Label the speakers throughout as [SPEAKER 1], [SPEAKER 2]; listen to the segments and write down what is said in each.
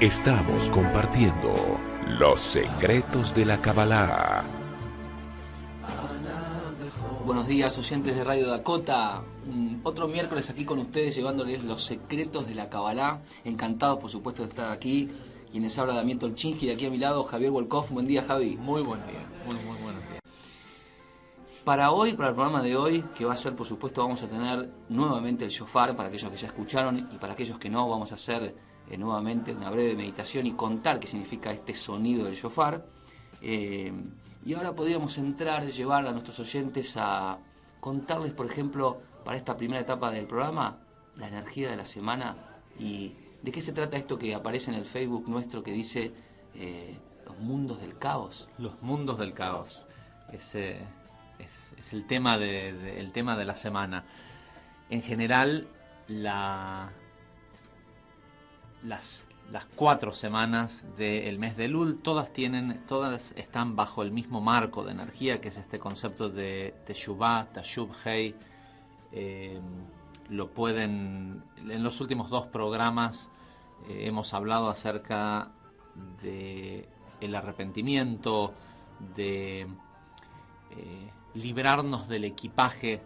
[SPEAKER 1] Estamos compartiendo los secretos de la Kabbalah.
[SPEAKER 2] Buenos días, oyentes de Radio Dakota. Otro miércoles aquí con ustedes llevándoles los secretos de la Kabbalah. Encantados, por supuesto, de estar aquí. Quienes habla Damián Tolchinsky, de aquí a mi lado Javier Wolkoff. Buen día, Javi.
[SPEAKER 3] Muy buen día, muy buenos días.
[SPEAKER 2] Para hoy, para el programa de hoy, que va a ser, por supuesto, vamos a tener nuevamente el shofar, para aquellos que ya escucharon, y para aquellos que no, vamos a hacer nuevamente una breve meditación y contar qué significa este sonido del shofar. Y ahora podríamos llevar a nuestros oyentes a contarles, por ejemplo, para esta primera etapa del programa, la energía de la semana y de qué se trata esto que aparece en el Facebook nuestro que dice los mundos del caos.
[SPEAKER 3] Los mundos del caos. Es el tema el tema de la semana. En general, las 4 semanas del mes de Elul, todas están bajo el mismo marco de energía, que es este concepto de Teshuvah, Tashub Hei. En los últimos 2 programas hemos hablado acerca de el arrepentimiento, de librarnos del equipaje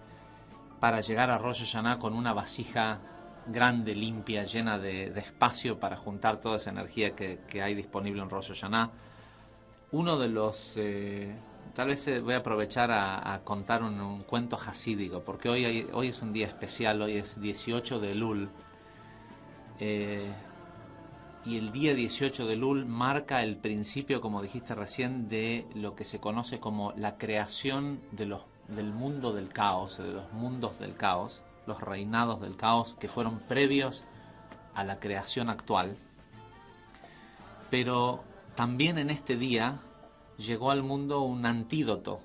[SPEAKER 3] para llegar a Rosh Hashanah con una vasija grande, limpia, llena de espacio para juntar toda esa energía que hay disponible en Rosh Hashanah. Uno de los... tal vez voy a aprovechar a contar un cuento hasídico, porque hoy es un día especial, hoy es 18 de Elul. Y el día 18 de Elul marca el principio, como dijiste recién, de lo que se conoce como la creación del mundo del caos, de los mundos del caos, los reinados del caos que fueron previos a la creación actual. Pero también en este día llegó al mundo un antídoto,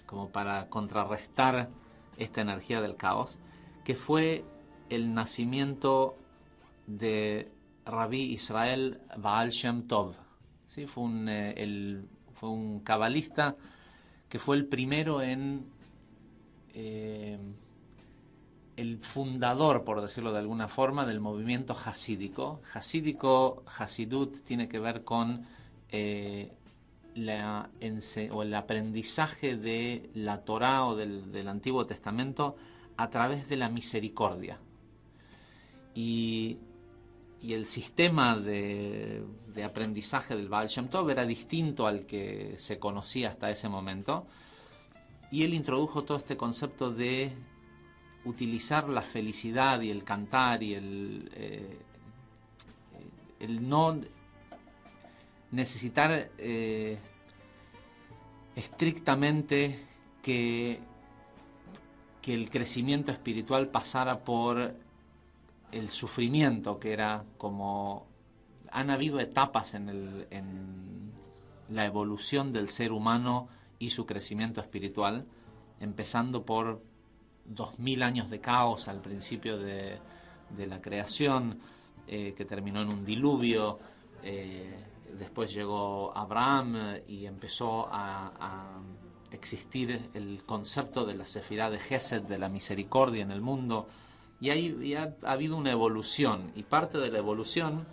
[SPEAKER 3] como para contrarrestar esta energía del caos, que fue el nacimiento de Rabbi Israel Baal Shem Tov. ¿Sí? Fue un cabalista que fue el primero el fundador, por decirlo de alguna forma, del movimiento hasídico. Hasidut tiene que ver con el aprendizaje de la Torá o del Antiguo Testamento a través de la misericordia. Y el sistema de aprendizaje del Baal Shem Tov era distinto al que se conocía hasta ese momento. Y él introdujo todo este concepto de utilizar la felicidad y el cantar y el no necesitar estrictamente que el crecimiento espiritual pasara por el sufrimiento, que era como... Han habido etapas en la evolución del ser humano y su crecimiento espiritual, empezando por 2000 años de caos al principio de la creación, que terminó en un diluvio. Después llegó Abraham y empezó a existir el concepto de la Sefirá de Gesed, de la misericordia en el mundo. Y ahí ha habido una evolución, y parte de la evolución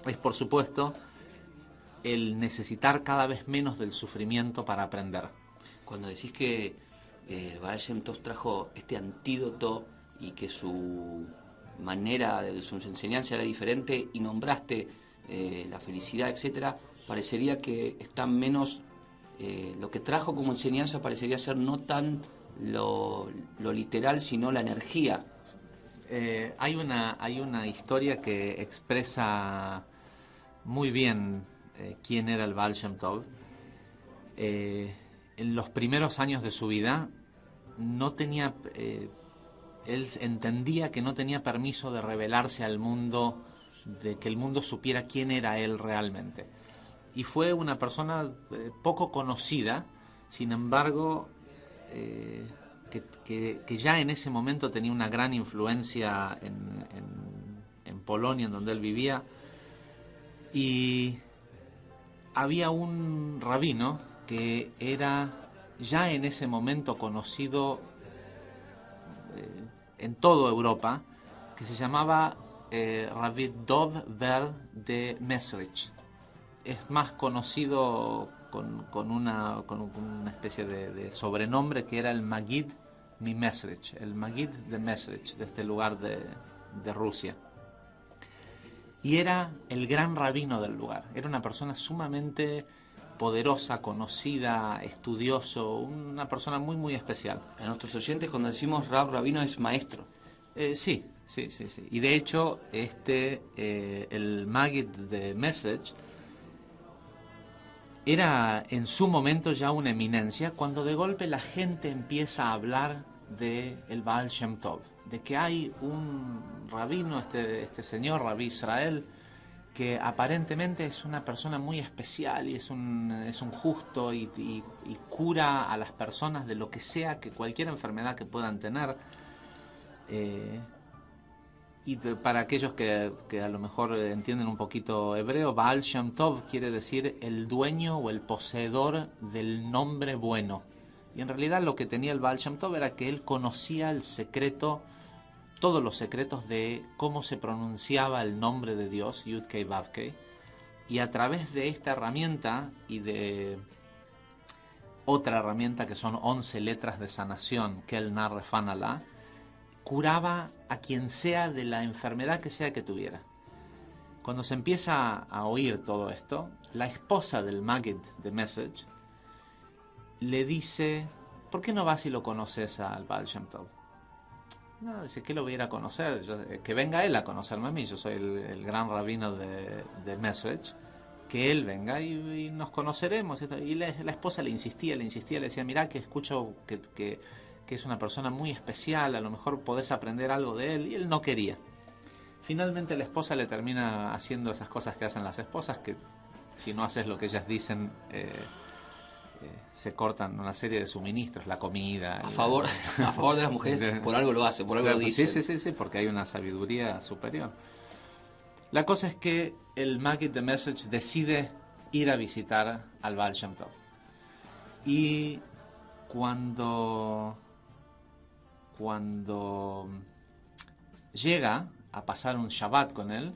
[SPEAKER 3] es, por supuesto, el necesitar cada vez menos del sufrimiento para aprender.
[SPEAKER 2] Cuando decís que el Baal Shem Tov trajo este antídoto y que su manera de su enseñanza era diferente, y nombraste la felicidad, etcétera, parecería que está menos... lo que trajo como enseñanza parecería ser no tan lo literal, sino la energía.
[SPEAKER 3] Hay una historia que expresa muy bien quién era el Baal Shem Tov. En los primeros años de su vida no tenía, él entendía que no tenía permiso de revelarse al mundo, de que el mundo supiera quién era él realmente. Y fue una persona poco conocida, sin embargo, que ya en ese momento tenía una gran influencia en Polonia, en donde él vivía. Y había un rabino que era ya en ese momento conocido en toda Europa, que se llamaba Rabbi Dov Ber de Mesrich. Es más conocido con una especie de sobrenombre que era el Magid mi Mesrich, el Magid de Mesrich, de este lugar de Rusia. Y era el gran rabino del lugar. Era una persona sumamente poderosa, conocida, estudioso, una persona muy, muy especial.
[SPEAKER 2] A nuestros oyentes, cuando decimos rabino, es maestro.
[SPEAKER 3] Sí. Y de hecho, el Magid de Mesrich era en su momento ya una eminencia, cuando de golpe la gente empieza a hablar de el Baal Shem Tov, de que hay un rabino, este señor, Rabbi Israel, que aparentemente es una persona muy especial y es un justo y cura a las personas de lo que sea, que cualquier enfermedad que puedan tener. Para aquellos que a lo mejor entienden un poquito hebreo, Baal Shem Tov quiere decir el dueño o el poseedor del nombre bueno. Y en realidad lo que tenía el Baal Shem Tov era que él conocía el secreto, todos los secretos de cómo se pronunciaba el nombre de Dios, Yud-Kei Vav-Kei, y a través de esta herramienta y de otra herramienta que son 11 letras de sanación, Kel Nar Refan Alá, curaba a quien sea de la enfermedad que sea que tuviera. Cuando se empieza a oír todo esto, la esposa del Magid de Mesrich le dice: ¿por qué no vas y lo conoces al Baal Shem Tov? No, dice: ¿qué lo voy a ir a conocer? Que venga él a conocerme a mí, yo soy el gran rabino de Mesrich, que él venga y nos conoceremos. Y la esposa le insistía, le decía: mirá, que escucho que es una persona muy especial, a lo mejor podés aprender algo de él, y él no quería. Finalmente la esposa le termina haciendo esas cosas que hacen las esposas, que si no haces lo que ellas dicen, se cortan una serie de suministros, la comida.
[SPEAKER 2] A favor de las mujeres, por algo lo hace, por algo lo dice.
[SPEAKER 3] Sí, porque hay una sabiduría superior. La cosa es que el Magid de Mesrich decide ir a visitar al Baal Shem Tov. Y cuando llega a pasar un Shabbat con él,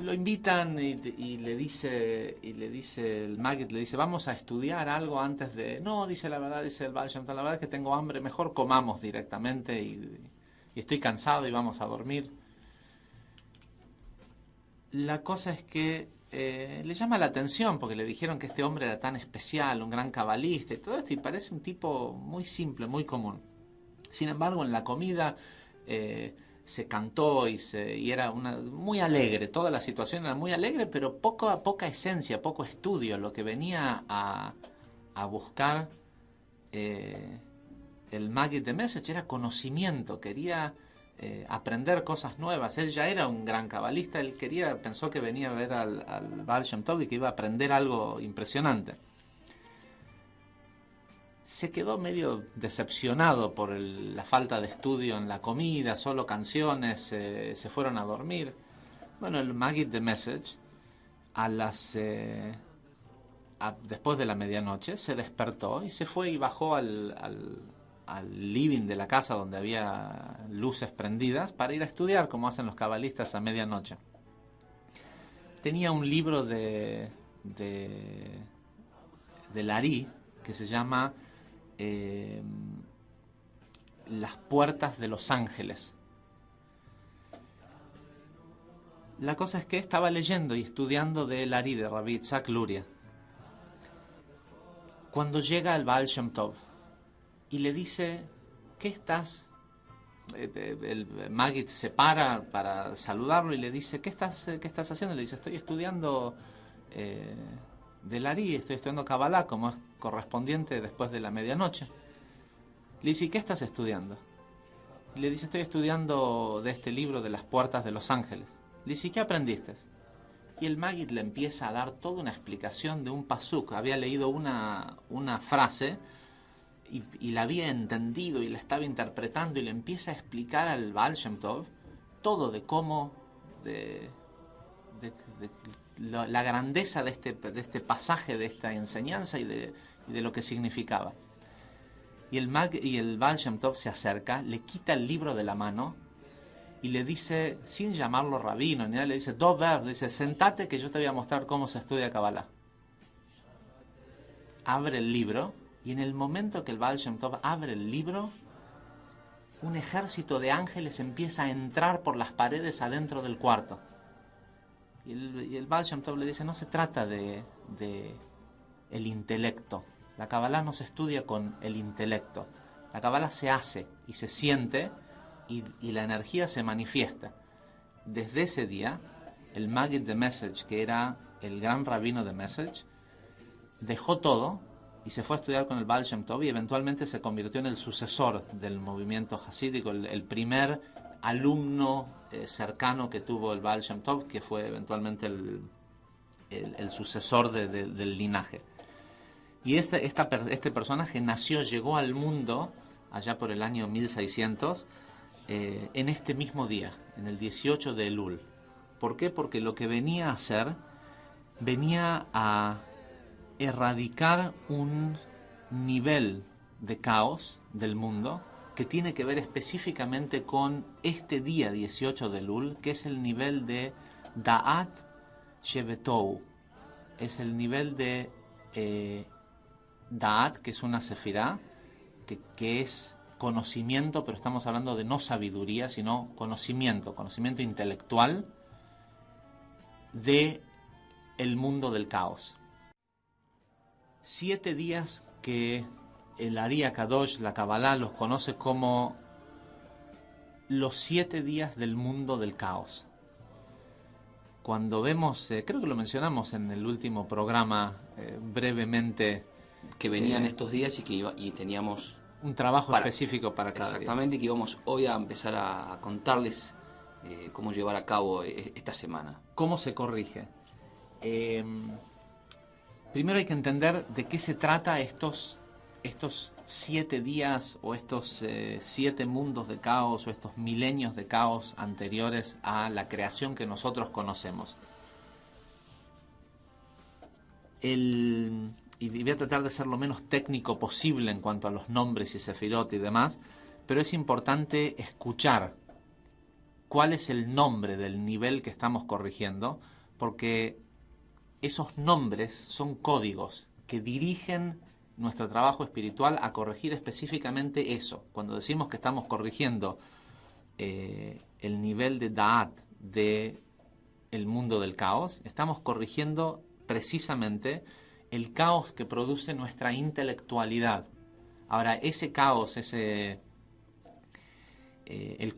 [SPEAKER 3] lo invitan y le dice el Magid, le dice: vamos a estudiar algo antes de... No, dice la verdad, dice el Baal Shem Tov, la verdad es que tengo hambre, mejor comamos directamente y estoy cansado y vamos a dormir. La cosa es que le llama la atención porque le dijeron que este hombre era tan especial, un gran cabalista y todo esto, y parece un tipo muy simple, muy común. Sin embargo, en la comida se cantó y era muy alegre, toda la situación era muy alegre, pero poca esencia, poco estudio. Lo que venía a buscar el Magid de Mesrich era conocimiento, quería aprender cosas nuevas. Él ya era un gran cabalista, él pensó que venía a ver al Baal Shem Tov y que iba a aprender algo impresionante. Se quedó medio decepcionado por la falta de estudio en la comida, solo canciones, se fueron a dormir. Bueno, el Magid de Mesrich, después de la medianoche, se despertó y se fue y bajó al living de la casa donde había luces prendidas para ir a estudiar, como hacen los cabalistas a medianoche. Tenía un libro de Lari que se llama Las puertas de los ángeles. La cosa es que estaba leyendo y estudiando de Lari, de Rabbi Yitzhak Luria, cuando llega el Baal Shem Tov y le dice: ¿qué estás? El Magid se para saludarlo y le dice: ¿qué estás haciendo? Le dice: estoy estudiando de Lari, estoy estudiando Kabbalah, como es correspondiente después de la medianoche. Le dice: ¿y qué estás estudiando? Y le dice: estoy estudiando de este libro de las puertas de los ángeles. Le dice: ¿y qué aprendiste? Y el Magid le empieza a dar toda una explicación de un pasuk. Había leído una frase y la había entendido y la estaba interpretando, y le empieza a explicar al Baal Shem Tov todo de cómo, la grandeza de este pasaje, de esta enseñanza y de lo que significaba. Y el Baal Shem Tov se acerca, le quita el libro de la mano y le dice, sin llamarlo rabino, ni nada, le dice, Dover, le dice, sentate que yo te voy a mostrar cómo se estudia Kabbalah. Abre el libro, y en el momento que el Baal Shem Tov abre el libro, un ejército de ángeles empieza a entrar por las paredes adentro del cuarto. Y el Baal Shem Tov le dice, no se trata de el intelecto. La Kabbalah no se estudia con el intelecto. La Kabbalah se hace y se siente y la energía se manifiesta. Desde ese día, el Maggid de Message, que era el gran rabino de Message, dejó todo y se fue a estudiar con el Baal Shem Tov y eventualmente se convirtió en el sucesor del movimiento hasídico, el primer alumno cercano que tuvo el Baal Shem Tov, que fue eventualmente el sucesor del linaje. Y este personaje llegó al mundo allá por el año 1600, en este mismo día, en el 18 de Elul. ¿Por qué? Porque lo que venía a hacer, venía a erradicar un nivel de caos del mundo que tiene que ver específicamente con este día 18 de Elul, que es el nivel de Da'at Shevetou. Es el nivel de Da'at, que es una sefirá, que es conocimiento, pero estamos hablando de no sabiduría, sino conocimiento intelectual de el mundo del caos. 7 días que el Ari Kadosh, la Kabbalah, los conoce como los 7 días del mundo del caos. Cuando vemos, creo que lo mencionamos en el último programa brevemente,
[SPEAKER 2] que venían estos días y teníamos
[SPEAKER 3] un trabajo específico para cada
[SPEAKER 2] exactamente, día. Que íbamos hoy a empezar a contarles cómo llevar a cabo esta semana.
[SPEAKER 3] ¿Cómo se corrige? Primero hay que entender de qué se trata estos 7 días o estos 7 mundos de caos o estos milenios de caos anteriores a la creación que nosotros conocemos. Y voy a tratar de ser lo menos técnico posible en cuanto a los nombres y sefirot y demás, pero es importante escuchar cuál es el nombre del nivel que estamos corrigiendo, porque esos nombres son códigos que dirigen nuestro trabajo espiritual a corregir específicamente eso. Cuando decimos que estamos corrigiendo el nivel de Da'at de el mundo del caos, estamos corrigiendo precisamente el caos que produce nuestra intelectualidad. Ahora, ese caos, el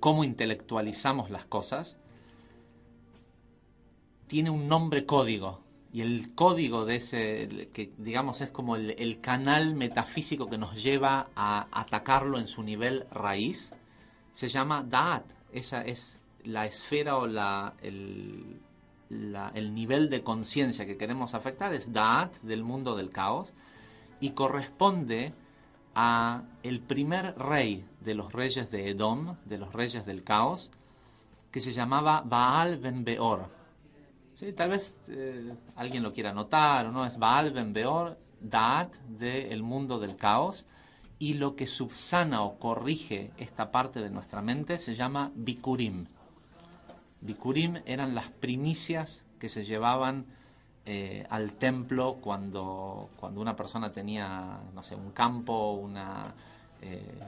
[SPEAKER 3] cómo intelectualizamos las cosas, tiene un nombre código. Y el código de ese, que digamos es como el canal metafísico que nos lleva a atacarlo en su nivel raíz, se llama Da'at. Esa es la esfera o el nivel de conciencia que queremos afectar, es Da'at del mundo del caos, y corresponde a el primer rey de los reyes de Edom, de los reyes del caos, que se llamaba Baal ben Beor. ¿Sí? Tal vez alguien lo quiera anotar o no, es Baal ben Beor, Da'at del mundo del caos, y lo que subsana o corrige esta parte de nuestra mente se llama Bikurim. Bikurim eran las primicias que se llevaban al templo cuando una persona tenía, no sé, un campo,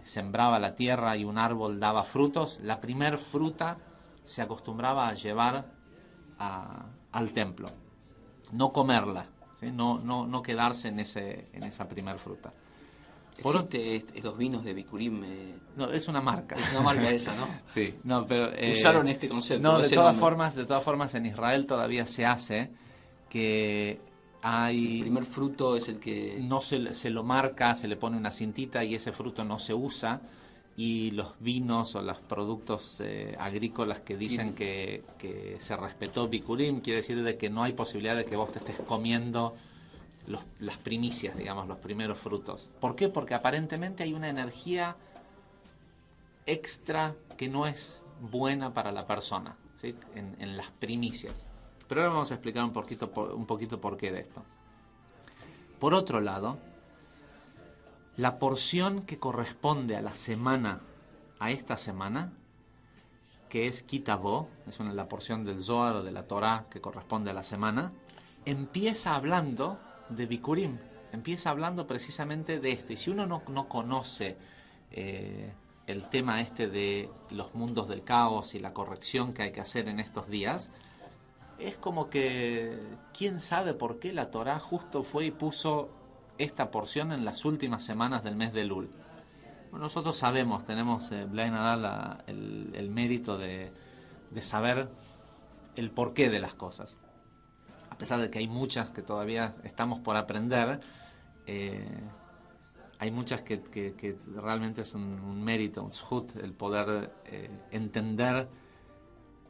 [SPEAKER 3] sembraba la tierra y un árbol daba frutos. La primer fruta se acostumbraba a llevar al templo, no comerla, ¿sí? no quedarse en esa primer fruta.
[SPEAKER 2] ¿Existe estos vinos de Bikurim?
[SPEAKER 3] No, es una marca.
[SPEAKER 2] Es una marca esa, ¿no?
[SPEAKER 3] Sí, no, pero
[SPEAKER 2] usaron este concepto.
[SPEAKER 3] No, de todas formas en Israel todavía se hace que hay...
[SPEAKER 2] El primer fruto es el que...
[SPEAKER 3] No se lo marca, se le pone una cintita y ese fruto no se usa, y los vinos o los productos agrícolas que dicen que se respetó Bikurim, quiere decir de que no hay posibilidad de que vos te estés comiendo las primicias, digamos, los primeros frutos. ¿Por qué? Porque aparentemente hay una energía extra que no es buena para la persona, ¿sí? en las primicias. Pero ahora vamos a explicar un poquito por qué de esto. Por otro lado, la porción que corresponde a esta semana, que es Kitabo, es la porción del Zohar o de la Torá que corresponde a la semana, empieza hablando de Bikurim, empieza hablando precisamente de este. Y si uno no conoce el tema este de los mundos del caos y la corrección que hay que hacer en estos días, es como que quién sabe por qué la Torá justo fue y puso esta porción en las últimas semanas del mes de Elul. Bueno, nosotros sabemos, tenemos el mérito de saber el porqué de las cosas. A pesar de que hay muchas que todavía estamos por aprender, hay muchas que realmente es un mérito, un zhut, el poder entender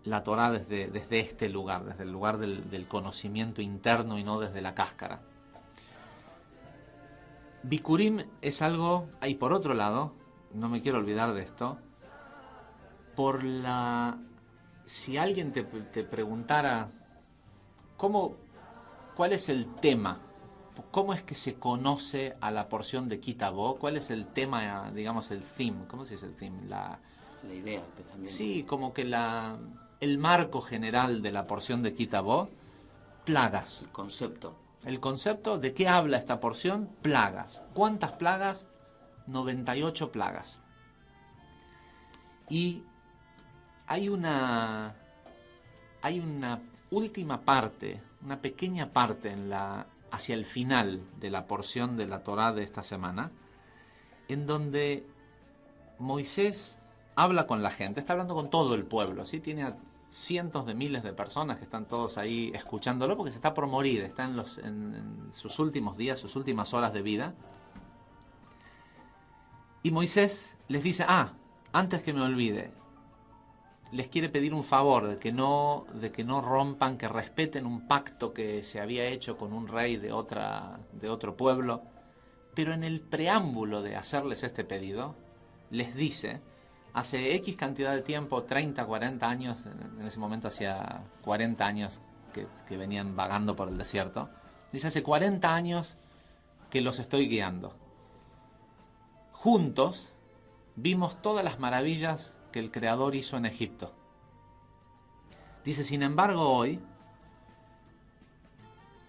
[SPEAKER 3] la Torá desde este lugar, desde el lugar del conocimiento interno y no desde la cáscara. Bikurim es algo, y por otro lado, no me quiero olvidar de esto, si alguien te preguntara cuál es el tema, cómo es que se conoce a la porción de Kitabo, cuál es el tema, digamos el theme, ¿cómo se dice el theme?
[SPEAKER 2] La idea, el pensamiento.
[SPEAKER 3] Sí, como que el marco general de la porción de Kitabo, plagas. El concepto de qué habla esta porción, plagas. ¿Cuántas plagas? 98 plagas. Y hay una última parte, una pequeña parte hacia el final de la porción de la Torá de esta semana, en donde Moisés habla con la gente, está hablando con todo el pueblo, ¿sí? Tiene a cientos de miles de personas que están todos ahí escuchándolo porque se está por morir, está en sus últimos días, sus últimas horas de vida. Y Moisés les dice, antes que me olvide, les quiere pedir un favor de que no rompan, que respeten un pacto que se había hecho con un rey de otro pueblo. Pero en el preámbulo de hacerles este pedido, les dice, hace X cantidad de tiempo, 30, 40 años, en ese momento hacía 40 años que venían vagando por el desierto, dice, hace 40 años que los estoy guiando. Juntos vimos todas las maravillas que el Creador hizo en Egipto. Dice, sin embargo, hoy,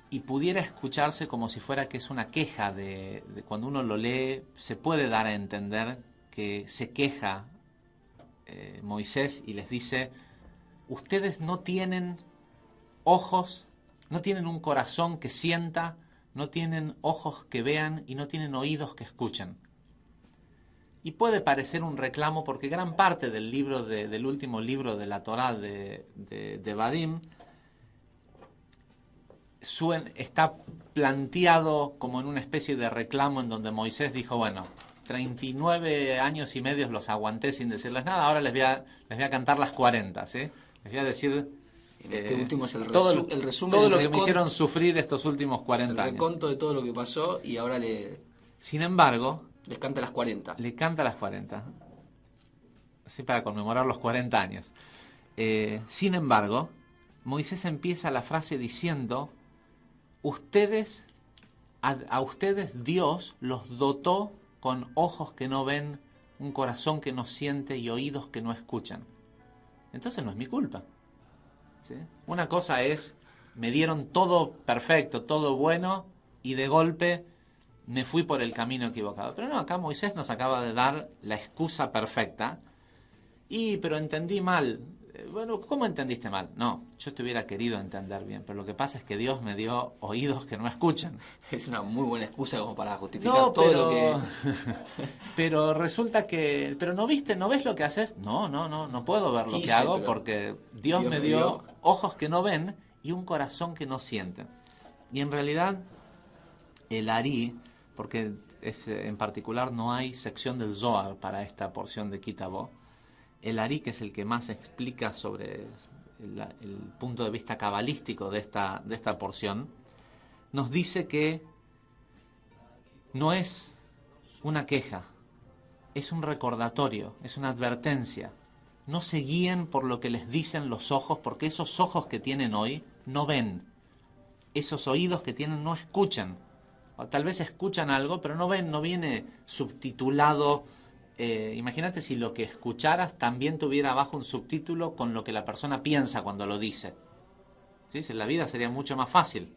[SPEAKER 3] y pudiera escucharse como si fuera que es una queja de cuando uno lo lee, se puede dar a entender que se queja Moisés y les dice, ustedes no tienen ojos, no tienen un corazón que sienta, no tienen ojos que vean y no tienen oídos que escuchen. Y puede parecer un reclamo porque gran parte del del último libro de la Torá de Vadim está planteado como en una especie de reclamo en donde Moisés dijo, bueno, 39 años y medio los aguanté sin decirles nada, ahora les voy a cantar las 40, ¿sí? Les voy a decir
[SPEAKER 2] este último es el resumen,
[SPEAKER 3] todo lo que me hicieron sufrir estos últimos 40 años.
[SPEAKER 2] El reconto de todo lo que pasó y ahora
[SPEAKER 3] Sin embargo,
[SPEAKER 2] les canta las 40.
[SPEAKER 3] Le canta las 40. Sí, para conmemorar los 40 años. Sin embargo, Moisés empieza la frase diciendo, a ustedes Dios los dotó con ojos que no ven, un corazón que no siente y oídos que no escuchan. Entonces no es mi culpa. ¿Sí? Una cosa es, me dieron todo perfecto, todo bueno, y de golpe me fui por el camino equivocado. Pero no, acá Moisés nos acaba de dar la excusa perfecta. Pero entendí mal. Bueno, ¿cómo entendiste mal? No, yo te hubiera querido entender bien, pero lo que pasa es que Dios me dio oídos que no escuchan.
[SPEAKER 2] Es una muy buena excusa como para justificar todo lo que...
[SPEAKER 3] Pero resulta que... ¿Pero no viste, no ves lo que haces? No puedo ver lo que hago porque Dios me dio ojos que no ven y un corazón que no siente. Y en realidad, el Ari, porque en particular no hay sección del Zohar para esta porción de Kitabo, el Ari, que es el que más explica sobre el punto de vista cabalístico de esta porción, nos dice que no es una queja, es un recordatorio, es una advertencia. No se guíen por lo que les dicen los ojos, porque esos ojos que tienen hoy no ven. Esos oídos que tienen no escuchan. O tal vez escuchan algo, pero no ven, no viene subtitulado imagínate si lo que escucharas también tuviera abajo un subtítulo con lo que la persona piensa cuando lo dice. ¿Sí? La vida sería mucho más fácil.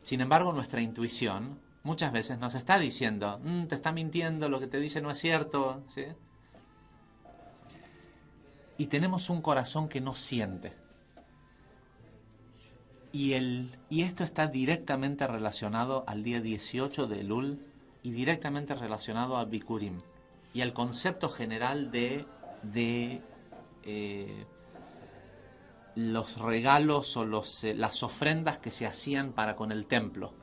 [SPEAKER 3] Sin embargo, nuestra intuición muchas veces nos está diciendo, te está mintiendo, lo que te dice no es cierto. ¿Sí? Y tenemos un corazón que no siente. Y esto está directamente relacionado al día 18 de Elul y directamente relacionado a Bikurim y al concepto general de los regalos o las ofrendas que se hacían para con el templo.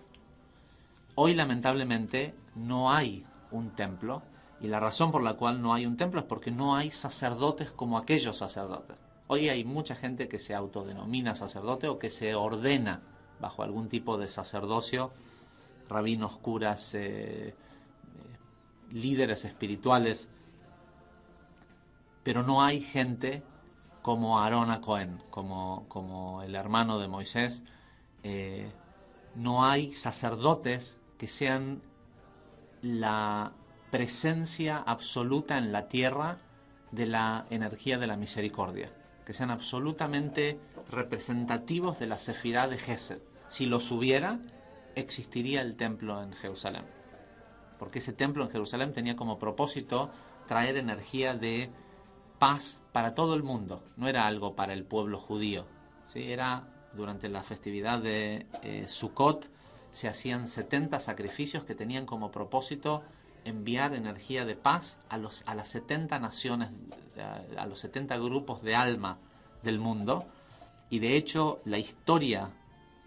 [SPEAKER 3] Hoy, lamentablemente, no hay un templo, y la razón por la cual no hay un templo es porque no hay sacerdotes como aquellos sacerdotes. Hoy hay mucha gente que se autodenomina sacerdote o que se ordena bajo algún tipo de sacerdocio, rabinos, curas, líderes espirituales, pero no hay gente como Aarón a Cohen, como el hermano de Moisés. No hay sacerdotes que sean la presencia absoluta en la tierra de la energía de la misericordia, que sean absolutamente representativos de la sefirá de Gesed. Si los hubiera, existiría el templo en Jerusalén, porque ese templo en Jerusalén tenía como propósito traer energía de paz para todo el mundo, no era algo para el pueblo judío, ¿sí? Era durante la festividad de Sukkot, se hacían 70 sacrificios que tenían como propósito enviar energía de paz a las 70 naciones, a los 70 grupos de alma del mundo. Y de hecho la historia,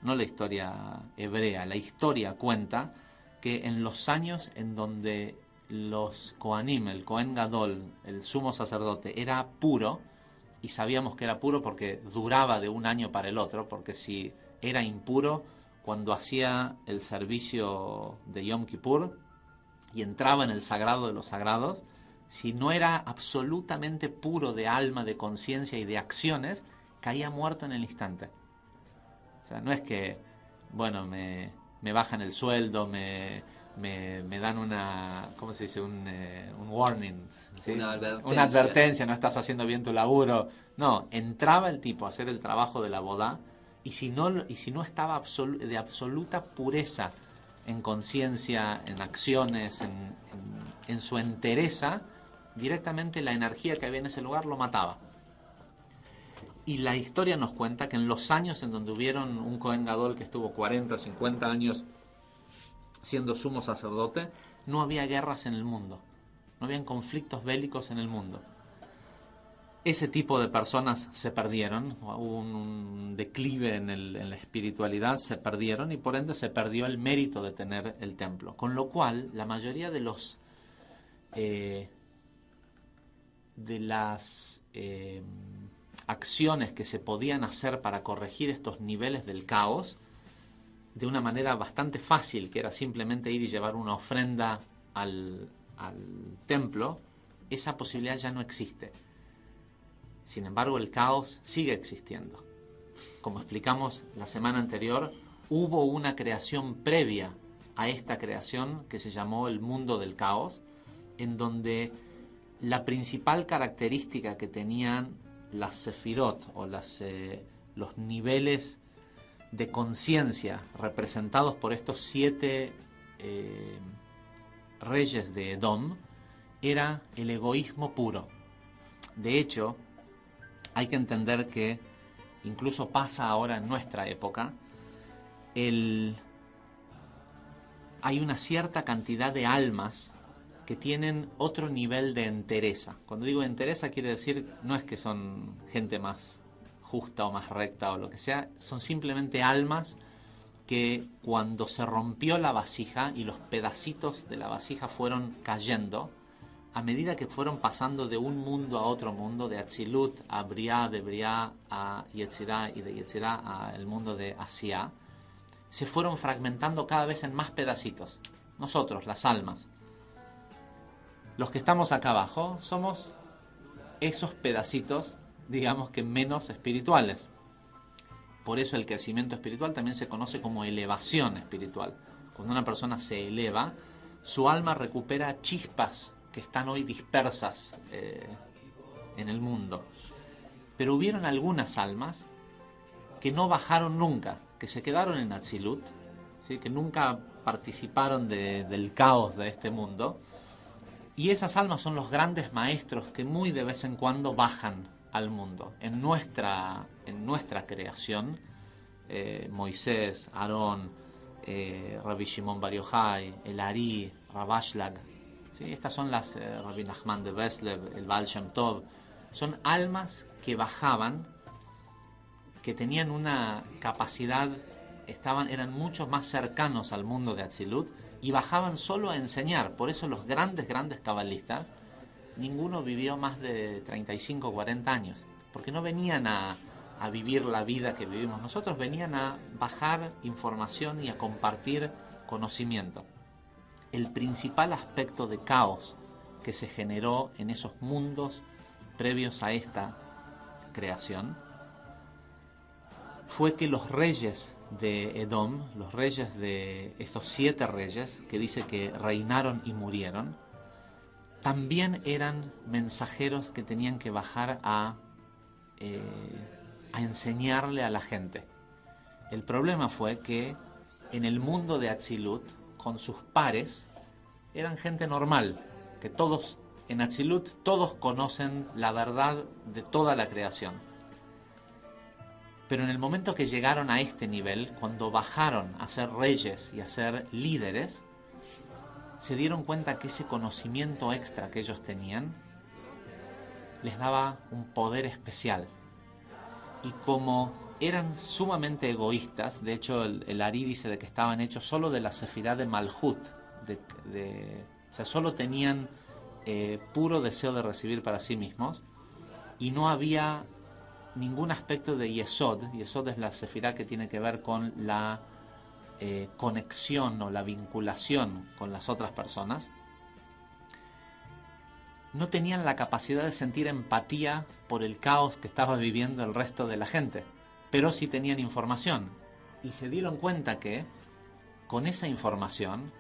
[SPEAKER 3] no la historia hebrea, la historia cuenta que en los años en donde los Kohanim, el Kohen Gadol, el sumo sacerdote, era puro, y sabíamos que era puro porque duraba de un año para el otro, porque si era impuro, cuando hacía el servicio de Yom Kippur y entraba en el sagrado de los sagrados, si no era absolutamente puro de alma, de conciencia y de acciones, caía muerto en el instante. O sea, no es que, bueno, me bajan el sueldo, me dan una, ¿cómo se dice? Un warning, ¿sí? Una advertencia, no estás haciendo bien tu laburo. No, entraba el tipo a hacer el trabajo de la bodá, y si no estaba de absoluta pureza en conciencia, en acciones, en su entereza, directamente la energía que había en ese lugar lo mataba. Y la historia nos cuenta que en los años en donde hubieron un Kohen Gadol que estuvo 40, 50 años siendo sumo sacerdote, no había guerras en el mundo, no habían conflictos bélicos en el mundo. Ese tipo de personas se perdieron, hubo un declive en la espiritualidad, se perdieron, y por ende se perdió el mérito de tener el templo. Con lo cual, la mayoría de las acciones que se podían hacer para corregir estos niveles del caos, de una manera bastante fácil, que era simplemente ir y llevar una ofrenda al templo, esa posibilidad ya no existe. Sin embargo, el caos sigue existiendo. Como explicamos la semana anterior, hubo una creación previa a esta creación que se llamó el mundo del caos, en donde la principal característica que tenían las sefirot o los niveles de conciencia representados por estos 7 reyes de Edom era el egoísmo puro. De hecho, hay que entender que incluso pasa ahora en nuestra época, hay una cierta cantidad de almas que tienen otro nivel de entereza. Cuando digo entereza quiere decir, no es que son gente más justa o más recta o lo que sea, son simplemente almas que cuando se rompió la vasija y los pedacitos de la vasija fueron cayendo, a medida que fueron pasando de un mundo a otro mundo, de Atzilut a Briá, de Briá a Yetzirá y de Yetzirá al mundo de Asiá, se fueron fragmentando cada vez en más pedacitos. Nosotros, las almas, los que estamos acá abajo, somos esos pedacitos, digamos que menos espirituales. Por eso el crecimiento espiritual también se conoce como elevación espiritual. Cuando una persona se eleva, su alma recupera chispas que están hoy dispersas en el mundo. Pero hubieron algunas almas que no bajaron nunca, que se quedaron en Atzilut, ¿sí? Que nunca participaron del caos de este mundo. Y esas almas son los grandes maestros que muy de vez en cuando bajan al mundo. En nuestra creación, Moisés, Aarón, Rabbi Shimon Bar Yochai, el Ari, Rabashlag, ¿sí? Estas son las Rabbi Nachman de Breslev, el Baal Shem Tov. Son almas que bajaban, que tenían una capacidad, eran mucho más cercanos al mundo de Atzilut y bajaban solo a enseñar. Por eso los grandes cabalistas, ninguno vivió más de 35 o 40 años, porque no venían a vivir la vida que vivimos nosotros, venían a bajar información y a compartir conocimiento. El principal aspecto de caos que se generó en esos mundos previos a esta creación fue que los reyes de Edom, los reyes de estos 7 reyes que dice que reinaron y murieron, también eran mensajeros que tenían que bajar a enseñarle a la gente. El problema fue que en el mundo de Atzilut, con sus pares, eran gente normal, que todos en Atzilut todos conocen la verdad de toda la creación. Pero en el momento que llegaron a este nivel, cuando bajaron a ser reyes y a ser líderes, se dieron cuenta que ese conocimiento extra que ellos tenían les daba un poder especial. Y como eran sumamente egoístas, de hecho el Ari dice de que estaban hechos solo de la sefirá de Malhut, o sea, solo tenían puro deseo de recibir para sí mismos, y no había ningún aspecto de Yesod. Yesod es la sefirá que tiene que ver con la conexión o la vinculación con las otras personas. No tenían la capacidad de sentir empatía por el caos que estaba viviendo el resto de la gente, pero sí tenían información, y se dieron cuenta que con esa información,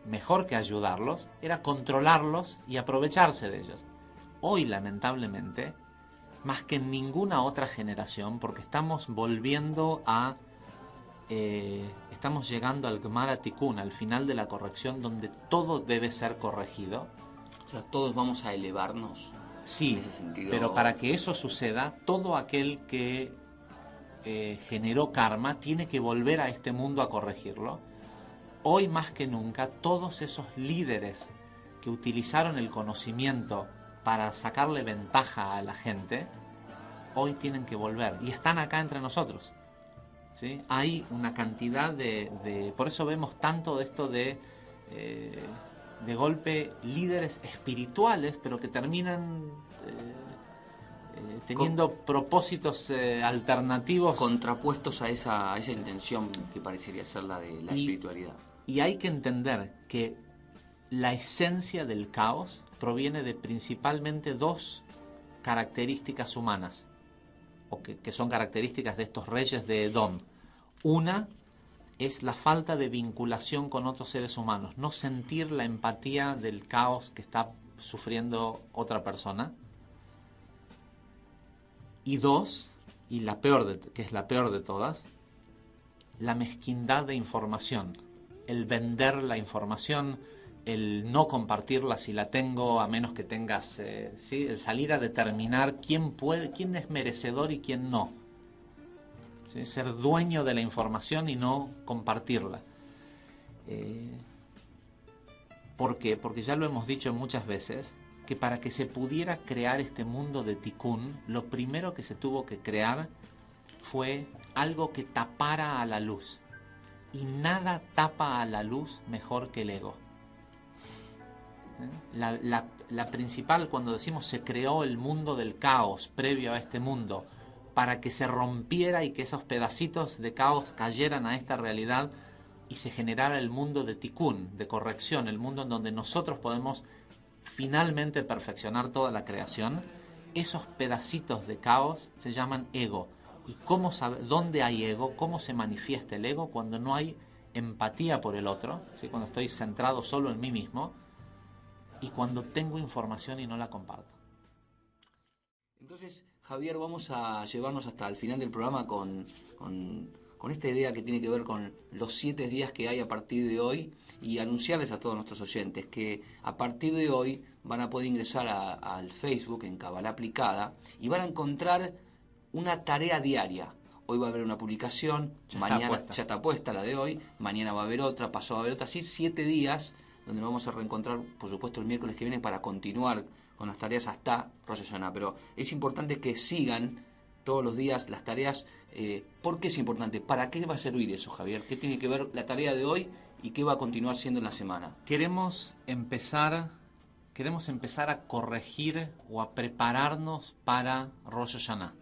[SPEAKER 3] mejor que ayudarlos, era controlarlos y aprovecharse de ellos. Hoy, lamentablemente, más que en ninguna otra generación, porque estamos volviendo a... estamos llegando al Gemara Tikkun, al final de la corrección, donde todo debe ser corregido.
[SPEAKER 2] O sea, todos vamos a elevarnos.
[SPEAKER 3] Sí,
[SPEAKER 2] en ese sentido.
[SPEAKER 3] pero para que eso suceda, todo aquel que generó karma tiene que volver a este mundo a corregirlo. Hoy más que nunca, todos esos líderes que utilizaron el conocimiento para sacarle ventaja a la gente, hoy tienen que volver y están acá entre nosotros, ¿sí? Hay una cantidad por eso vemos tanto de esto de golpe líderes espirituales, pero que terminan teniendo propósitos alternativos,
[SPEAKER 2] contrapuestos a esa intención que parecería ser la de la espiritualidad.
[SPEAKER 3] Y hay que entender que la esencia del caos proviene de principalmente 2 características humanas, o que son características de estos reyes de Edom. Una es la falta de vinculación con otros seres humanos, no sentir la empatía del caos que está sufriendo otra persona. Y 2, y que es la peor de todas, la mezquindad de información, el vender la información, el no compartirla si la tengo, a menos que tengas, ¿sí? El salir a determinar quién es merecedor y quién no, ¿sí? Ser dueño de la información y no compartirla. ¿Por qué? Porque ya lo hemos dicho muchas veces, que para que se pudiera crear este mundo de Tikkun, lo primero que se tuvo que crear fue algo que tapara a la luz. Y nada tapa a la luz mejor que el ego. La principal, cuando decimos se creó el mundo del caos previo a este mundo, para que se rompiera y que esos pedacitos de caos cayeran a esta realidad y se generara el mundo de Tikkun, de corrección, el mundo en donde nosotros podemos finalmente perfeccionar toda la creación. Esos pedacitos de caos se llaman ego. ¿Y cómo dónde hay ego? ¿Cómo se manifiesta el ego? Cuando no hay empatía por el otro, ¿sí? Cuando estoy centrado solo en mí mismo. y cuando tengo información y no la comparto.
[SPEAKER 2] Entonces, Javier, vamos a llevarnos hasta el final del programa con esta idea que tiene que ver con los 7 días que hay a partir de hoy y anunciarles a todos nuestros oyentes que a partir de hoy van a poder ingresar al Facebook en Kabbalah Aplicada y van a encontrar una tarea diaria. Hoy va a haber una publicación, mañana ya está puesta la de hoy, mañana va a haber otra, pasado va a haber otra, así 7 días donde nos vamos a reencontrar, por supuesto, el miércoles que viene para continuar con las tareas hasta Rosh Hashanah. Pero es importante que sigan todos los días las tareas. ¿Por qué es importante? ¿Para qué va a servir eso, Javier? ¿Qué tiene que ver la tarea de hoy y qué va a continuar siendo en la semana?
[SPEAKER 3] Queremos empezar a corregir o a prepararnos para Rosh Hashanah.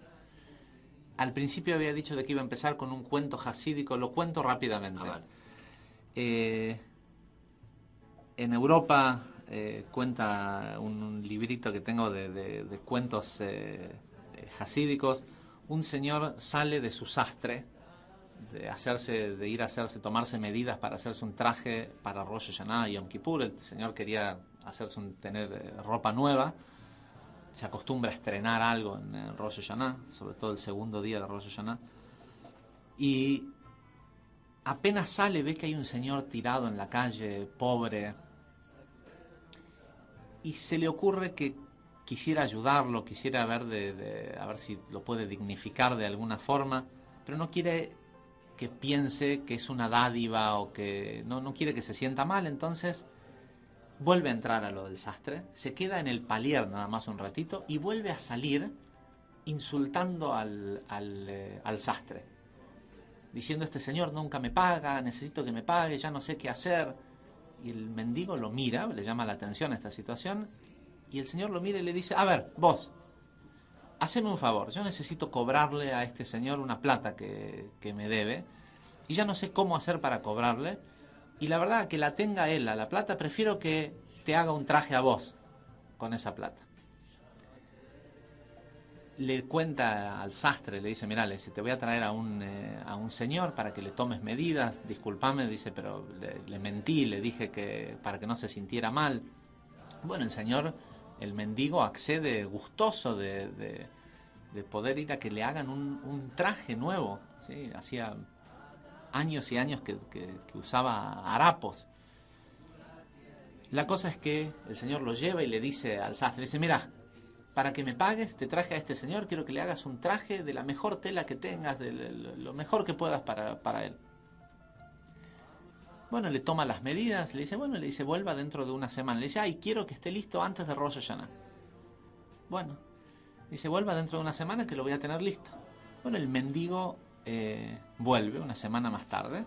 [SPEAKER 3] Al principio había dicho de que iba a empezar con un cuento jasídico, lo cuento rápidamente. En Europa cuenta un librito que tengo de cuentos jasídicos. Un señor sale de su sastre, tomarse medidas para hacerse un traje para Rosh Hashanah y Yom Kippur. El señor quería tener ropa nueva. Se acostumbra a estrenar algo en Rosh Hashanah, sobre todo el segundo día de Rosh Hashanah. Y apenas sale, ve que hay un señor tirado en la calle, pobre, y se le ocurre que quisiera ayudarlo, quisiera ver a ver si lo puede dignificar de alguna forma, pero no quiere que piense que es una dádiva o que no quiere que se sienta mal. Entonces vuelve a entrar a lo del sastre, se queda en el palier nada más un ratito y vuelve a salir insultando al sastre, diciendo: este señor nunca me paga, necesito que me pague, ya no sé qué hacer. Y el mendigo lo mira, le llama la atención esta situación, y el señor lo mira y le dice: a ver, vos, haceme un favor, yo necesito cobrarle a este señor una plata que me debe, y ya no sé cómo hacer para cobrarle, y la verdad que la tenga él a la plata, prefiero que te haga un traje a vos con esa plata. Le cuenta al sastre, le dice: mirá, le dice, te voy a traer a un señor para que le tomes medidas, discúlpame, dice, pero le mentí, le dije que para que no se sintiera mal. Bueno, el mendigo accede gustoso de poder ir a que le hagan un traje nuevo, ¿sí? Hacía años y años que usaba harapos. La cosa es que el señor lo lleva y le dice al sastre, le dice: mira, para que me pagues, te traje a este señor, quiero que le hagas un traje de la mejor tela que tengas, de lo mejor que puedas para él. Bueno, le toma las medidas, le dice, vuelva dentro de una semana. Le dice: ay, quiero que esté listo antes de Rosh Hashanah. Bueno, dice, vuelva dentro de una semana que lo voy a tener listo. Bueno, el mendigo vuelve una semana más tarde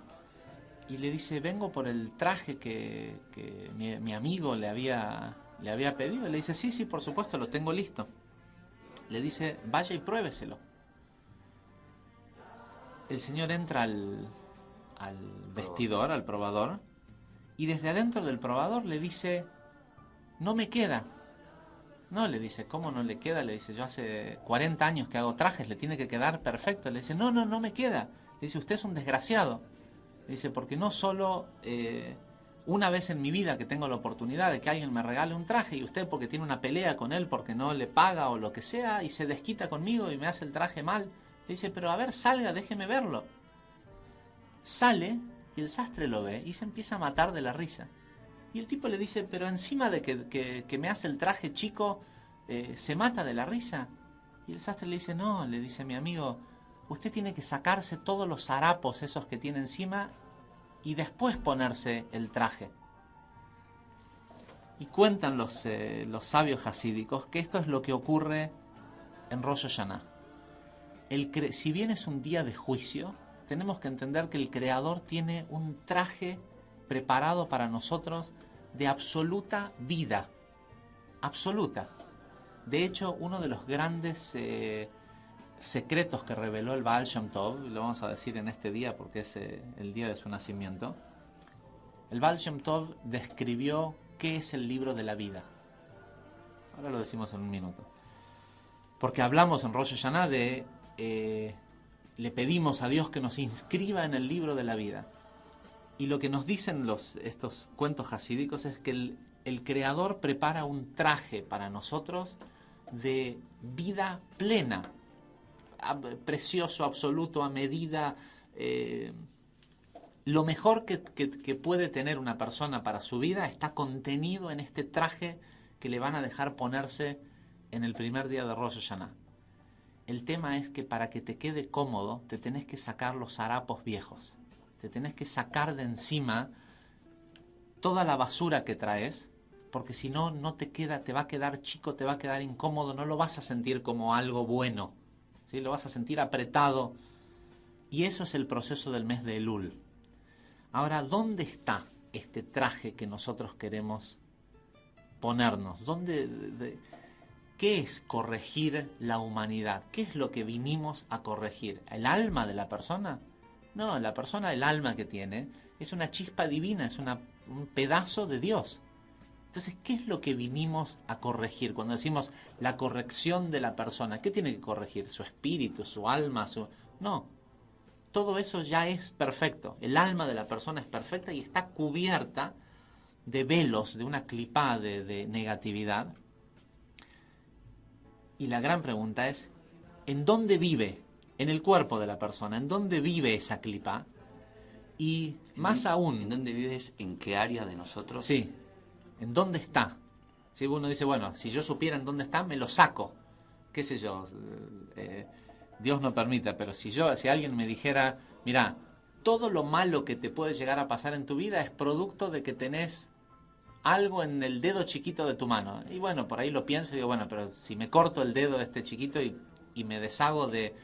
[SPEAKER 3] y le dice: vengo por el traje que mi amigo le había pedido. Le dice: sí, por supuesto, lo tengo listo. Le dice: vaya y pruébeselo. El señor entra al vestidor, al probador, y desde adentro del probador le dice: no me queda. No, le dice: ¿cómo no le queda? Le dice: yo hace 40 años que hago trajes, le tiene que quedar perfecto. Le dice: no me queda. Le dice: usted es un desgraciado. Le dice: porque no solo una vez en mi vida que tengo la oportunidad de que alguien me regale un traje, y usted porque tiene una pelea con él porque no le paga o lo que sea, y se desquita conmigo y me hace el traje mal. Le dice: pero a ver, salga, déjeme verlo. Sale y el sastre lo ve y se empieza a matar de la risa. Y el tipo le dice: pero encima de que me hace el traje chico, se mata de la risa. Y el sastre le dice: no, le dice mi amigo, usted tiene que sacarse todos los harapos esos que tiene encima y después ponerse el traje. Y cuentan los sabios hasídicos que esto es lo que ocurre en Rosh Hashanah. Si bien es un día de juicio, tenemos que entender que el Creador tiene un traje preparado para nosotros de absoluta vida. Absoluta. De hecho, uno de los grandes secretos que reveló el Baal Shem Tov, lo vamos a decir en este día porque es el día de su nacimiento, el Baal Shem Tov describió qué es el libro de la vida. Ahora lo decimos en un minuto. Porque hablamos en Rosh Hashanah le pedimos a Dios que nos inscriba en el libro de la vida. Y lo que nos dicen estos cuentos hasídicos es que el Creador prepara un traje para nosotros de vida plena, precioso, absoluto, a medida. Lo mejor que puede tener una persona para su vida está contenido en este traje que le van a dejar ponerse en el primer día de Rosh Hashanah. El tema es que para que te quede cómodo, te tenés que sacar los harapos viejos. Te tenés que sacar de encima toda la basura que traes, porque si no, no te queda, te va a quedar chico, te va a quedar incómodo, no lo vas a sentir como algo bueno, ¿sí? Lo vas a sentir apretado. Y eso es el proceso del mes de Elul. Ahora, ¿dónde está este traje que nosotros queremos ponernos? ¿Qué es corregir la humanidad? ¿Qué es lo que vinimos a corregir? ¿El alma de la persona? No, la persona, el alma que tiene, es una chispa divina, es un pedazo de Dios. Entonces, ¿qué es lo que vinimos a corregir? Cuando decimos la corrección de la persona, ¿qué tiene que corregir? ¿Su espíritu, su alma? No, todo eso ya es perfecto. El alma de la persona es perfecta y está cubierta de velos, de una clipá de negatividad. Y la gran pregunta es, ¿en dónde vive? En el cuerpo de la persona. ¿En dónde vive esa clipá? Y más aún...
[SPEAKER 2] ¿En dónde vives? ¿En qué área de nosotros?
[SPEAKER 3] Sí. ¿En dónde está? Si uno dice, bueno, si yo supiera en dónde está, me lo saco. ¿Qué sé yo? Dios no permita, pero si alguien me dijera, mira, todo lo malo que te puede llegar a pasar en tu vida es producto de que tenés algo en el dedo chiquito de tu mano. Y bueno, por ahí lo pienso y digo, bueno, pero si me corto el dedo de este chiquito y me deshago de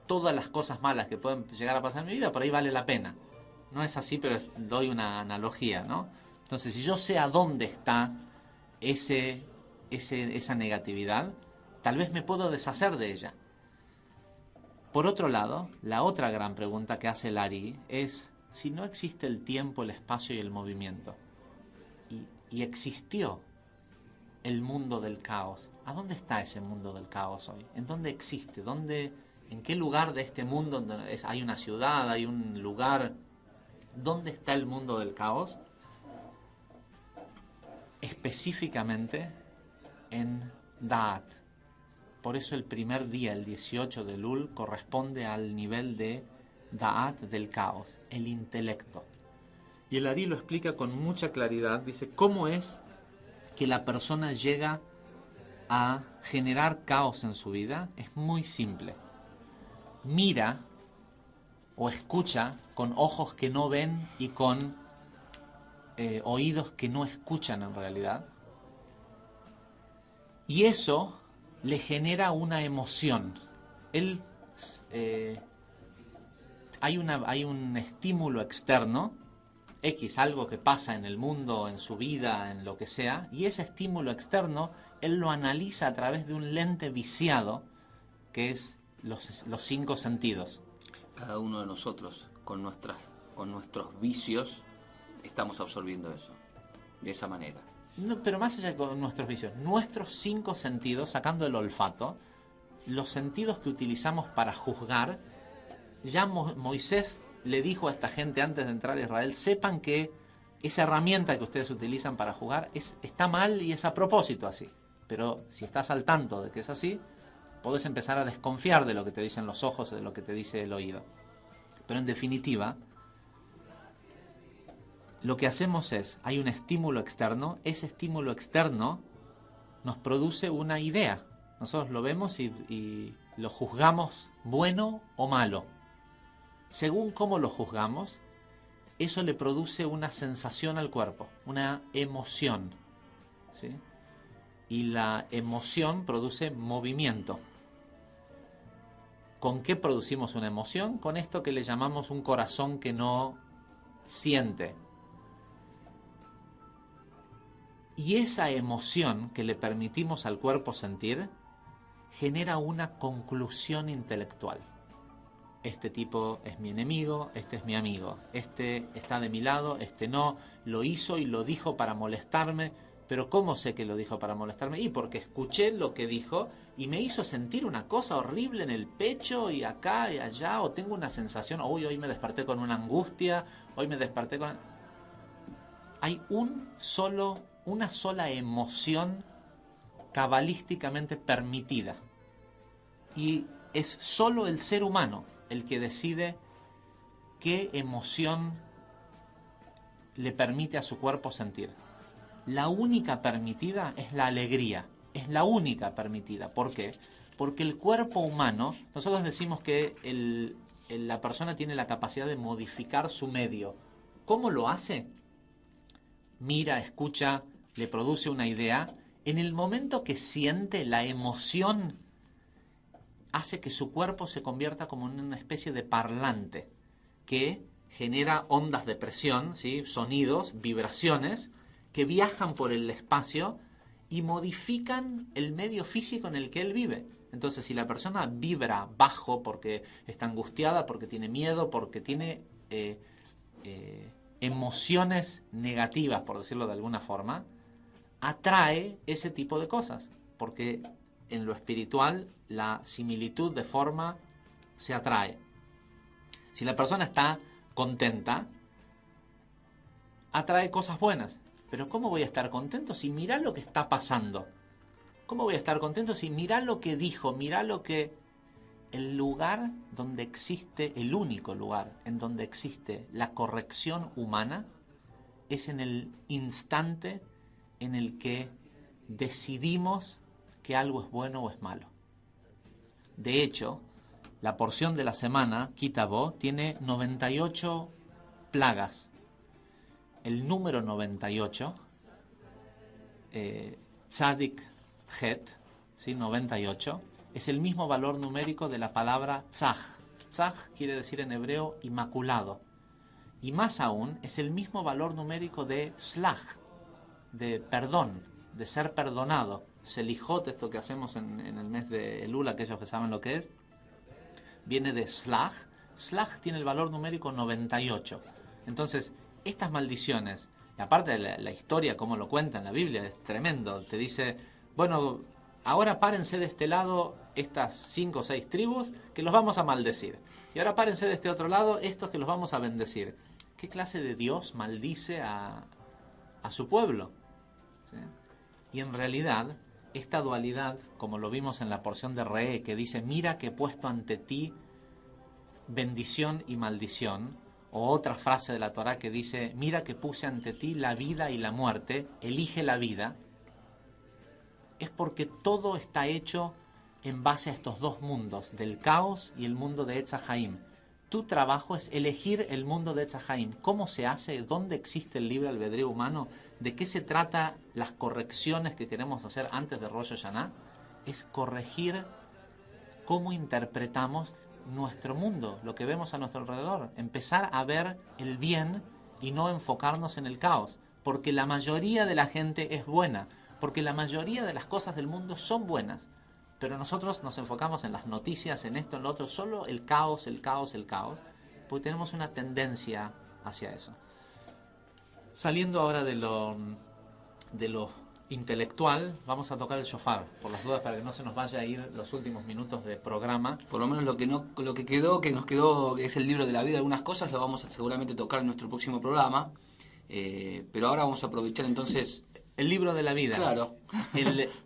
[SPEAKER 3] todas las cosas malas que pueden llegar a pasar en mi vida, por ahí vale la pena. No es así, pero doy una analogía, ¿no? Entonces, si yo sé a dónde está esa negatividad, tal vez me puedo deshacer de ella. Por otro lado, la otra gran pregunta que hace el Ari es, si no existe el tiempo, el espacio y el movimiento, y existió el mundo del caos, ¿a dónde está ese mundo del caos hoy? ¿En dónde existe? ¿En qué lugar de este mundo hay una ciudad, hay un lugar? ¿Dónde está el mundo del caos? Específicamente en Da'at. Por eso el primer día, el 18 de Elul, corresponde al nivel de Da'at del caos, el intelecto. Y el Ari lo explica con mucha claridad. Dice, ¿cómo es que la persona llega a generar caos en su vida? Es muy simple. Mira o escucha con ojos que no ven y con oídos que no escuchan en realidad. Y eso le genera una emoción. Hay un estímulo externo, algo que pasa en el mundo, en su vida, en lo que sea, y ese estímulo externo, él lo analiza a través de un lente viciado, que es los 5 sentidos.
[SPEAKER 2] Cada uno de nosotros, con nuestros vicios, estamos absorbiendo eso, de esa manera.
[SPEAKER 3] No, pero más allá de nuestros vicios, nuestros 5 sentidos, sacando el olfato, los sentidos que utilizamos para juzgar, ya Moisés le dijo a esta gente antes de entrar a Israel, sepan que esa herramienta que ustedes utilizan para juzgar está mal y es a propósito así. Pero si estás al tanto de que es así, podés empezar a desconfiar de lo que te dicen los ojos, de lo que te dice el oído. Pero en definitiva, lo que hacemos es, hay un estímulo externo, ese estímulo externo nos produce una idea. Nosotros lo vemos y lo juzgamos bueno o malo. Según cómo lo juzgamos, eso le produce una sensación al cuerpo, una emoción, ¿sí? Y la emoción produce movimiento. ¿Con qué producimos una emoción? Con esto que le llamamos un corazón que no siente. Y esa emoción que le permitimos al cuerpo sentir genera una conclusión intelectual. Este tipo es mi enemigo, este es mi amigo, este está de mi lado, este no, lo hizo y lo dijo para molestarme, pero ¿cómo sé que lo dijo para molestarme? Y porque escuché lo que dijo y me hizo sentir una cosa horrible en el pecho y acá y allá, o tengo una sensación, hoy me desperté con una angustia, hoy me desperté con... Hay un solo una sola emoción cabalísticamente permitida. Y es solo el ser humano el que decide qué emoción le permite a su cuerpo sentir. La única permitida es la alegría. Es la única permitida. ¿Por qué? Porque el cuerpo humano, nosotros decimos que la persona tiene la capacidad de modificar su medio. ¿Cómo lo hace? Mira, escucha, le produce una idea. En el momento que siente la emoción, hace que su cuerpo se convierta como en una especie de parlante que genera ondas de presión, ¿sí? Sonidos, vibraciones, que viajan por el espacio y modifican el medio físico en el que él vive. Entonces, si la persona vibra bajo porque está angustiada, porque tiene miedo, porque tiene emociones negativas, por decirlo de alguna forma, atrae ese tipo de cosas, porque en lo espiritual la similitud de forma se atrae. Si la persona está contenta, atrae cosas buenas. Pero ¿cómo voy a estar contento si mirá lo que está pasando? ¿Cómo voy a estar contento si mirá lo que dijo, mirá lo que... El lugar donde existe, el único lugar en donde existe la corrección humana, es en el instante en el que decidimos que algo es bueno o es malo. De hecho, la porción de la semana, Kitabo, tiene 98 plagas. El número 98, Tzadik Het, ¿sí? 98, es el mismo valor numérico de la palabra Tzaj. Tzaj quiere decir en hebreo inmaculado. Y más aún, es el mismo valor numérico de Slach, de perdón, de ser perdonado. Selijot, esto que hacemos en el mes de Elul, aquellos que saben lo que es, viene de Slach. Slach tiene el valor numérico 98. Entonces, estas maldiciones, y aparte de la historia, como lo cuenta en la Biblia, es tremendo. Te dice, bueno, ahora párense de este lado estas 5 o 6 tribus que los vamos a maldecir. Y ahora párense de este otro lado estos que los vamos a bendecir. ¿Qué clase de Dios maldice a su pueblo? ¿Sí? Y en realidad, esta dualidad, como lo vimos en la porción de Re, que dice, mira que he puesto ante ti bendición y maldición, o otra frase de la Torá que dice, mira que puse ante ti la vida y la muerte, elige la vida, es porque todo está hecho en base a estos dos mundos, del caos y el mundo de Etz Haim. Tu trabajo es elegir el mundo de Etz Haim. ¿Cómo se hace? ¿Dónde existe el libre albedrío humano? ¿De qué se trata las correcciones que queremos hacer antes de Rosh Hashanah? Es corregir cómo interpretamos nuestro mundo, lo que vemos a nuestro alrededor. Empezar a ver el bien y no enfocarnos en el caos. Porque la mayoría de la gente es buena. Porque la mayoría de las cosas del mundo son buenas. Pero nosotros nos enfocamos en las noticias, en esto, en lo otro, solo el caos, el caos, el caos, porque tenemos una tendencia hacia eso. Saliendo ahora de lo intelectual, vamos a tocar el shofar, por las dudas, para que no se nos vaya a ir los últimos minutos de programa.
[SPEAKER 2] Por lo menos lo que nos quedó, que es el libro de la vida, algunas cosas lo vamos a seguramente tocar en nuestro próximo programa. Pero ahora vamos a aprovechar entonces...
[SPEAKER 3] El libro de la vida.
[SPEAKER 2] Claro.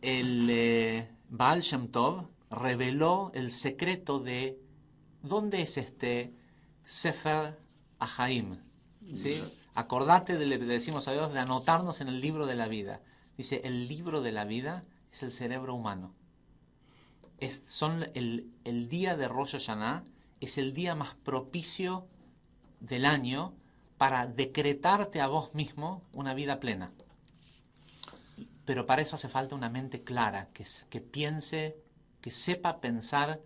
[SPEAKER 3] El Baal Shem Tov reveló el secreto de dónde es este Sefer Ahaim. ¿Sí? Acordate, le decimos a Dios, de anotarnos en el libro de la vida. Dice, el libro de la vida es el cerebro humano. El día de Rosh Hashanah es el día más propicio del año para decretarte a vos mismo una vida plena. Pero para eso hace falta una mente clara, que piense, que sepa pensar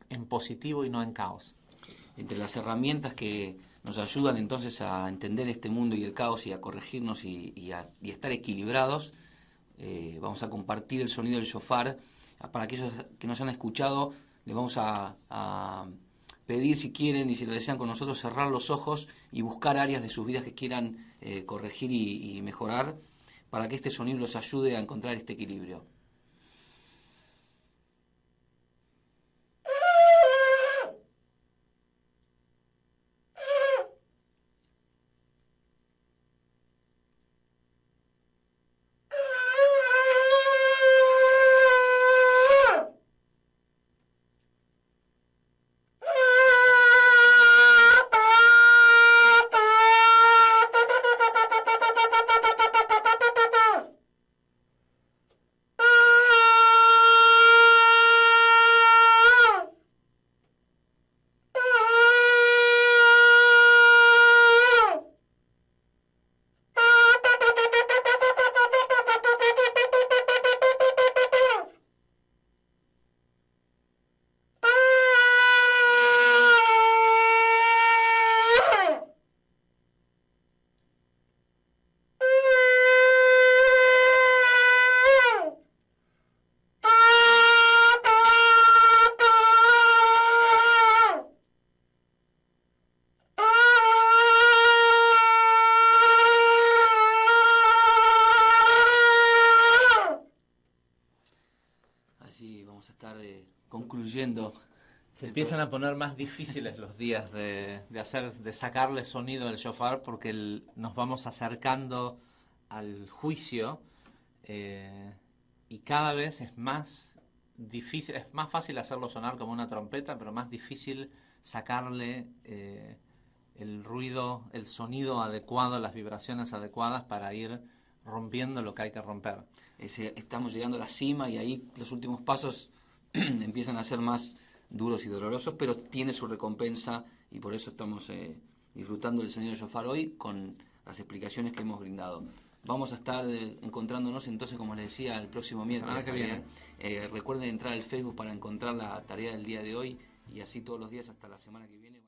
[SPEAKER 3] en positivo y no en caos.
[SPEAKER 2] Entre las herramientas que nos ayudan entonces a entender este mundo y el caos y a corregirnos y a estar equilibrados, vamos a compartir el sonido del shofar. Para aquellos que nos han escuchado, les vamos a pedir, si quieren y si lo desean con nosotros, cerrar los ojos y buscar áreas de sus vidas que quieran corregir y mejorar, para que este sonido los ayude a encontrar este equilibrio. viendo.
[SPEAKER 3] Se empiezan a poner más difíciles los días de sacarle sonido del shofar, porque nos vamos acercando al juicio, y cada vez es más difícil, es más fácil hacerlo sonar como una trompeta, pero más difícil sacarle el ruido, el sonido adecuado, las vibraciones adecuadas para ir rompiendo lo que hay que romper.
[SPEAKER 2] Estamos llegando a la cima y ahí los últimos pasos empiezan a ser más duros y dolorosos, pero tiene su recompensa, y por eso estamos disfrutando del sonido del shofar hoy con las explicaciones que hemos brindado. Vamos a estar encontrándonos entonces, como les decía, el próximo miércoles que viene. Recuerden entrar al Facebook para encontrar la tarea del día de hoy, y así todos los días hasta la semana que viene.